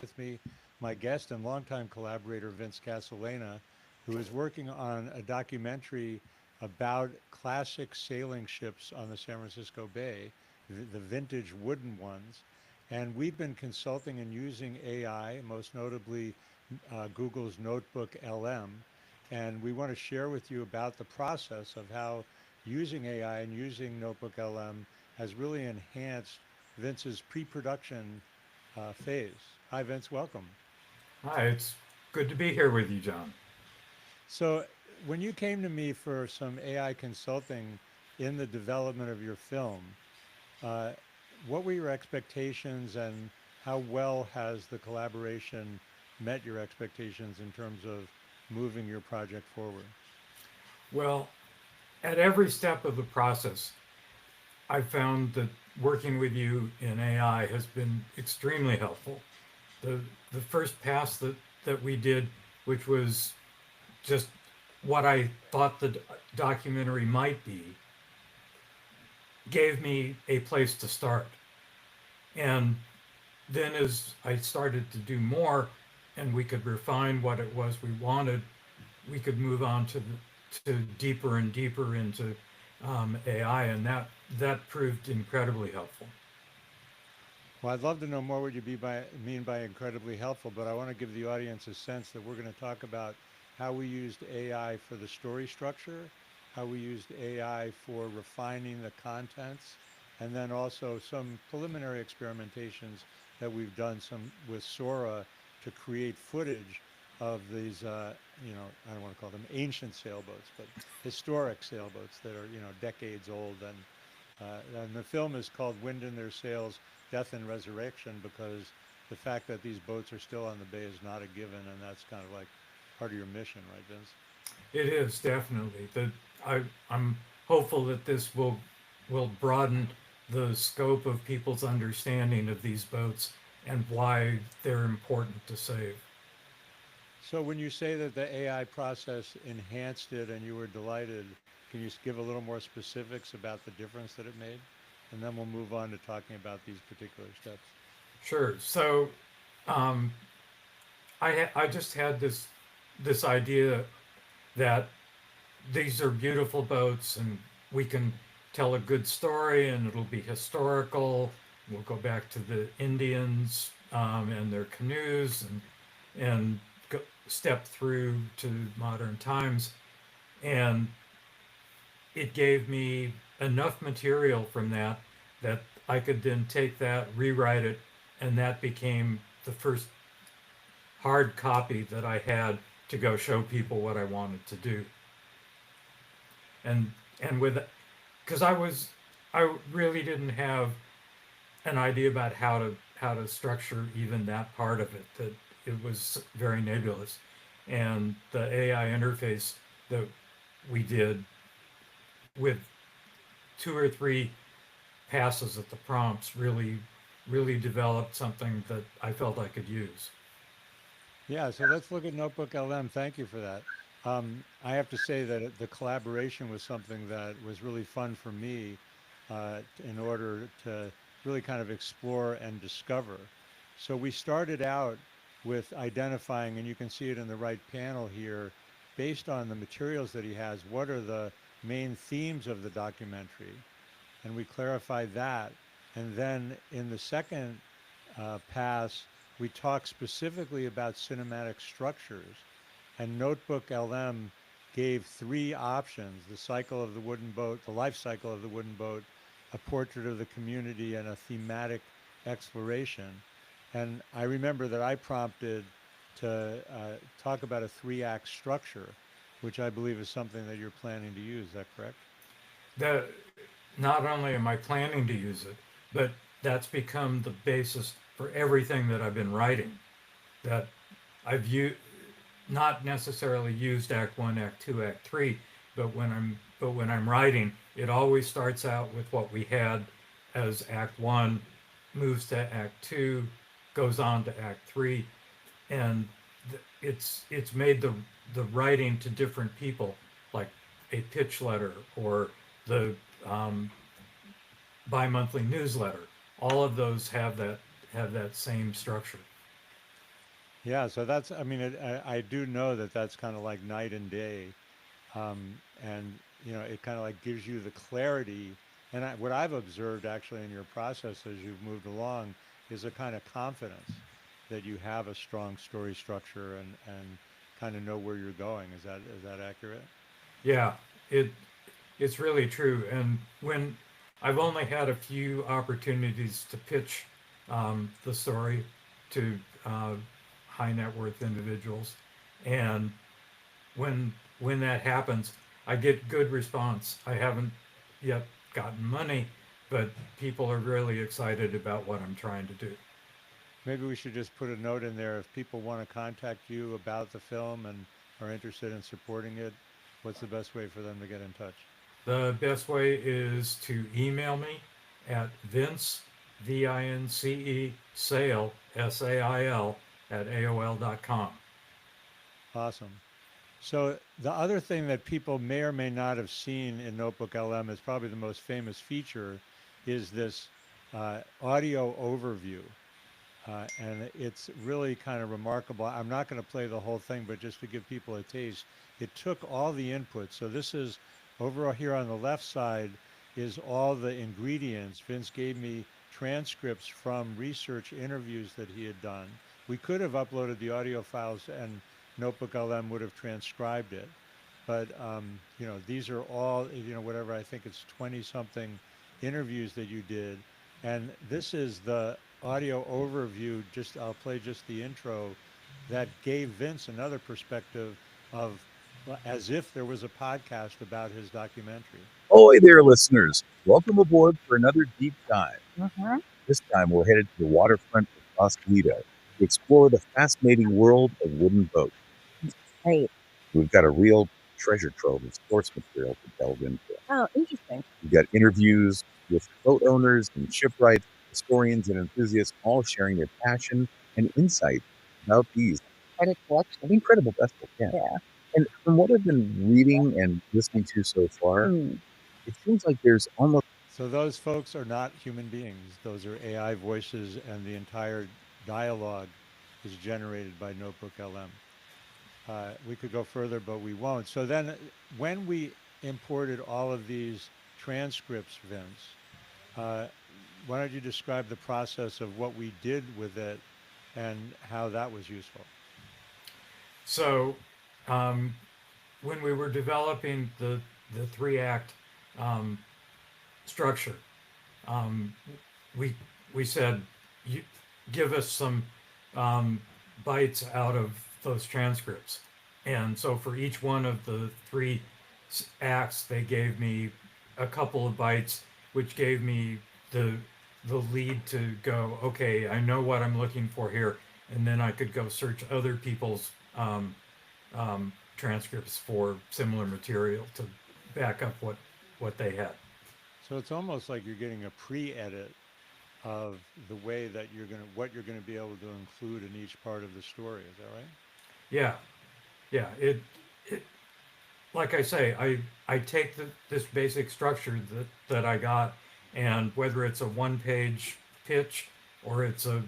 with me my guest and longtime collaborator, Vince Castellana, who is working on a documentary about classic sailing ships on the San Francisco Bay, the vintage wooden ones. And we've been consulting and using AI, most notably Google's Notebook LM. And we want to share with you about the process of how using AI and using Notebook LM has really enhanced Vince's pre-production phase. Hi, Vince. Welcome. Hi, it's good to be here with you, John. So, when you came to me for some AI consulting in the development of your film, uh, what were your expectations, and how well has the collaboration met your expectations in terms of moving your project forward? Well, at every step of the process, I've found that working with you in AI has been extremely helpful. The the first pass that we did, which was just what I thought the documentary might be, gave me a place to start. And then as I started to do more and we could refine what it was we wanted, we could move on to deeper and deeper into AI, and that proved incredibly helpful. Well, I'd love to know more what you mean by incredibly helpful, but I want to give the audience a sense that we're going to talk about how we used AI for the story structure, how we used AI for refining the contents, and then also some preliminary experimentations that we've done some with Sora to create footage of these, I don't want to call them ancient sailboats, but historic sailboats that are, decades old. And the film is called Wind in Their Sails, Death and Resurrection, because the fact that these boats are still on the bay is not a given, and that's kind of like part of your mission, right, Vince? It is definitely that I'm hopeful that this will broaden the scope of people's understanding of these boats and why they're important to save. So when you say that the AI process enhanced it and you were delighted, can you give a little more specifics about the difference that it made? And then we'll move on to talking about these particular steps. Sure. So um, I just had this idea that these are beautiful boats and we can tell a good story and it'll be historical. We'll go back to the Indians and their canoes and step through to modern times. And it gave me enough material from that I could then take that, rewrite it, and that became the first hard copy that I had to go show people what I wanted to do. And and with because I really didn't have an idea about how to structure even that part of it, that it was very nebulous. And the AI interface that we did with two or three passes at the prompts really developed something that I felt I could use. Yeah, so let's look at Notebook LM. Thank you for that. I have to say that the collaboration was something that was really fun for me in order to really kind of explore and discover. So we started out with identifying, and you can see it in the right panel here, based on the materials that he has, what are the main themes of the documentary? And we clarified that. And then in the second pass, we talk specifically about cinematic structures. And Notebook LM gave three options: the cycle of the wooden boat, the life cycle of the wooden boat, a portrait of the community, and a thematic exploration. And I remember that I prompted to talk about a three-act structure, which I believe is something that you're planning to use. Is that correct? That not only am I planning to use it, but that's become the basis for everything that I've been writing. That I've not necessarily used Act One, Act Two, Act Three, but when I'm writing, it always starts out with what we had as Act One, moves to Act Two, goes on to Act Three, and it's made the writing to different people, like a pitch letter or the um, bi-monthly newsletter. All of those have that same structure. Yeah, so that's, I mean, I do know that that's kind of like night and day. And, it kind of like gives you the clarity. And what I've observed actually in your process as you've moved along is a kind of confidence that you have a strong story structure and kind of know where you're going. Is that accurate? Yeah, it it's really true. And when I've only had a few opportunities to pitch the story to uh, high net worth individuals, and when that happens, I get good response. I haven't yet gotten money, but people are really excited about what I'm trying to do. Maybe we should just put a note in there if people want to contact you about the film and are interested in supporting it. What's the best way for them to get in touch? The best way is to email me at Vince, VINCE, sale, SAIL, at AOL.com. Awesome. So the other thing that people may or may not have seen in Notebook LM is probably the most famous feature is this audio overview. And it's really kind of remarkable. I'm not going to play the whole thing, but just to give people a taste, it took all the inputs. So this is over here on the left side is all the ingredients. Vince gave me transcripts from research interviews that he had done. We could have uploaded the audio files and Notebook LM would have transcribed it. But these are all whatever I think it's 20 something interviews that you did, and this is the audio overview. Just I'll play just the intro that gave Vince another perspective of as if there was a podcast about his documentary. Ahoy there, listeners. Welcome aboard for another deep dive. This time we're headed to the waterfront of Sausalito to explore the fascinating world of wooden boats. Right. We've got a real treasure trove of source material to delve into. Oh, interesting. We've got interviews with boat owners and shipwrights, historians and enthusiasts, all sharing their passion and insight about these Quite a collection. incredible vessels. Yeah. Yeah. And from what I've been reading and listening to so far, it seems like there's almost So those folks are not human beings. Those are AI voices, and the entire dialogue is generated by Notebook LM. We could go further, but we won't. So then, when we imported all of these transcripts, Vince, uh, why don't you describe the process of what we did with it and how that was useful? So, um, when we were developing the three act um, structure, um, we we said, you give us some um, bites out of those transcripts, and so for each one of the three acts, they gave me a couple of bites, which gave me the the lead to go. Okay, I know what I'm looking for here, and then I could go search other people's transcripts for similar material to back up what they had. So it's almost like you're getting a pre-edit of the way that what you're going to be able to include in each part of the story. Is that right? Yeah, yeah. It like I say, I take this basic structure that I got, and whether it's a one page pitch or it's a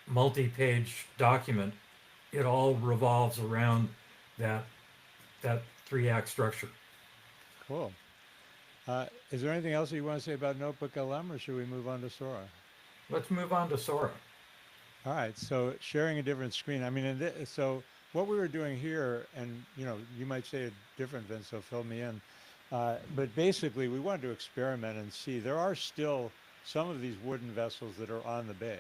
multi page document, it all revolves around that that three act structure. Cool. Is there anything else you want to say about Notebook LM, or should we move on to Sora? Let's move on to Sora. All right. So sharing a different screen. I mean, so what we were doing here, and you might say it different, Vince. So fill me in. But basically, we wanted to experiment and see. There are still some of these wooden vessels that are on the bay,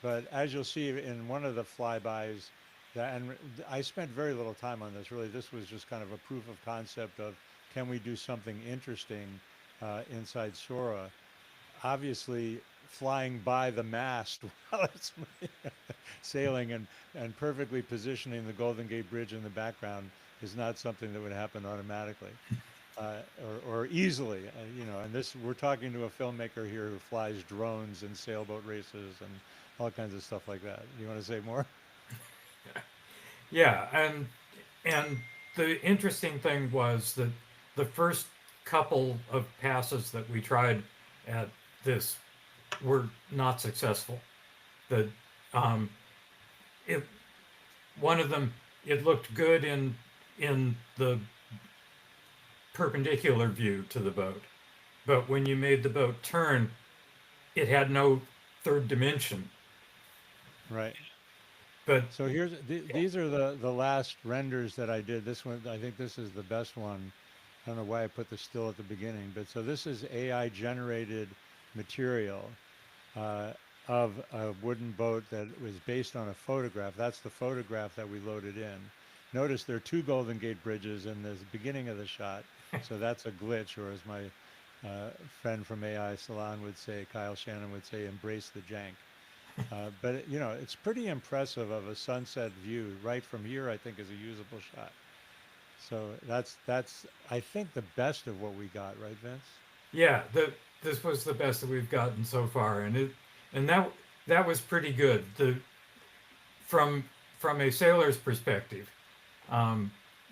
but as you'll see in one of the flybys, and I spent very little time on this. Really, this was just kind of a proof of concept of can we do something interesting inside Sora. Obviously, flying by the mast while it's sailing and perfectly positioning the Golden Gate Bridge in the background is not something that would happen automatically or easily. And this we're talking to a filmmaker here who flies drones and sailboat races and all kinds of stuff like that. You want to say more? Yeah, and the interesting thing was that the first couple of passes that we tried at this were not successful. The um, it one of them, it looked good in the perpendicular view to the boat, but when you made the boat turn, it had no third dimension. Right. But So these are the last renders that I did. This one, I think this is the best one. I don't know why I put the still at the beginning, but so this is AI generated material uh, of a wooden boat that was based on a photograph. That's the photograph that we loaded in. Notice there are two Golden Gate bridges in the beginning of the shot, so that's a glitch, or as my friend from AI Salon would say, Kyle Shannon would say, embrace the jank. But you know, it's pretty impressive of a sunset view right from here. I think is a usable shot. So that's I think the best of what we got, right, Vince? yeah, this was the best that we've gotten so far, and that was pretty good. The from from a sailor's perspective, um,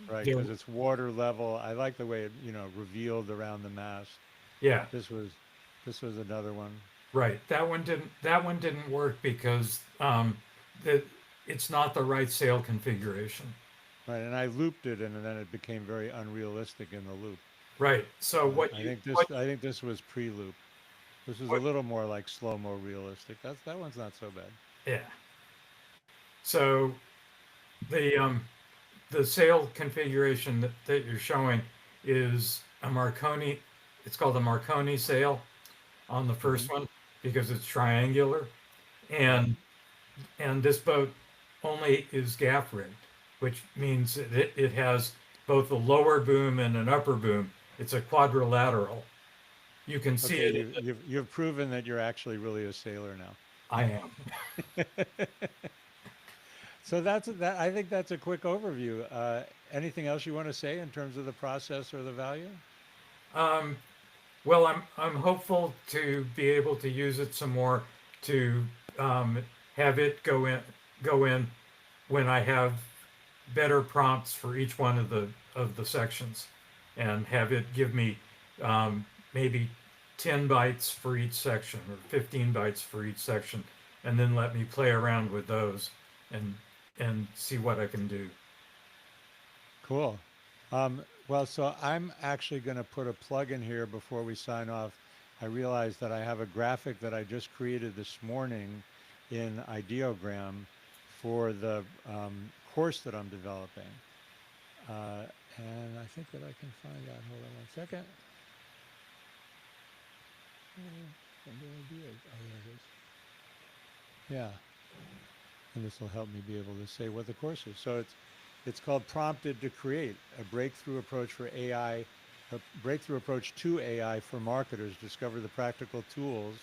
Right, there, because it's water level. I like the way it, you know, revealed around the mast. yeah, This was this was another one. right. That one didn't work because the it's not the right sail configuration. Right, and I looped it, and then it became very unrealistic in the loop. Right. So I think this was pre-loop. This was a what little more like slow-mo realistic. That one's not so bad. yeah. So the the sail configuration that you're showing is a Marconi. It's called a Marconi sail on the Hmm. first one because it's triangular, Right. and this boat only is gaff rigged, which means it has both a lower boom and an upper boom. It's a quadrilateral. You can see Okay, it. you've proven that you're actually really a sailor I am. now. So that's that. I think that's a quick overview. Anything else you want to say in terms of the process or the value? Um, well, I'm hopeful to be able to use it some more to um, have it go in when I have better prompts for each one of the sections, and have it give me maybe 10 bytes for each section or 15 bytes for each section, and then let me play around with those and see what I can do. Cool. Well, so I'm actually going to put a plug in here before we sign off. I realized that I have a graphic that I just created this morning in Ideogram for the course that I'm developing. Uh, and I think that I can find out. Hold on one second. Oh, there it is. Yeah, and this will help me be able to say what the course is. So it's called Prompted to Create, a breakthrough approach for AI, a breakthrough approach to AI for marketers. Discover the practical tools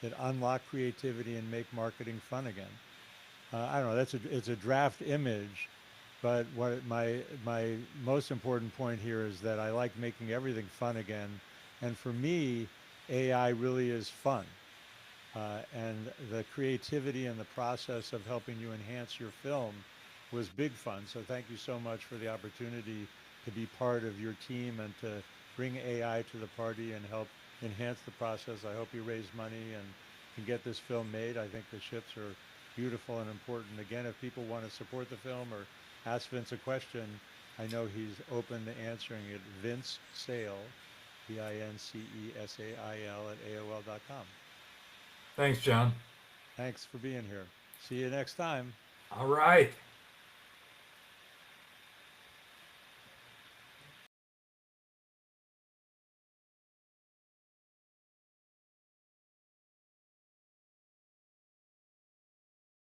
that unlock creativity and make marketing fun again. I don't know. It's a draft image, but my most important point here is that I like making everything fun again, and for me, AI really is fun. And the creativity and the process of helping you enhance your film was big fun. So thank you so much for the opportunity to be part of your team and to bring AI to the party and help enhance the process. I hope you raise money and can get this film made. I think the ships are beautiful and important. Again, if people want to support the film or ask Vince a question, I know he's open to answering it. Vince Sale, VINCESAIL at AOL.com. Thanks, John. Thanks for being here. See you next time. All right.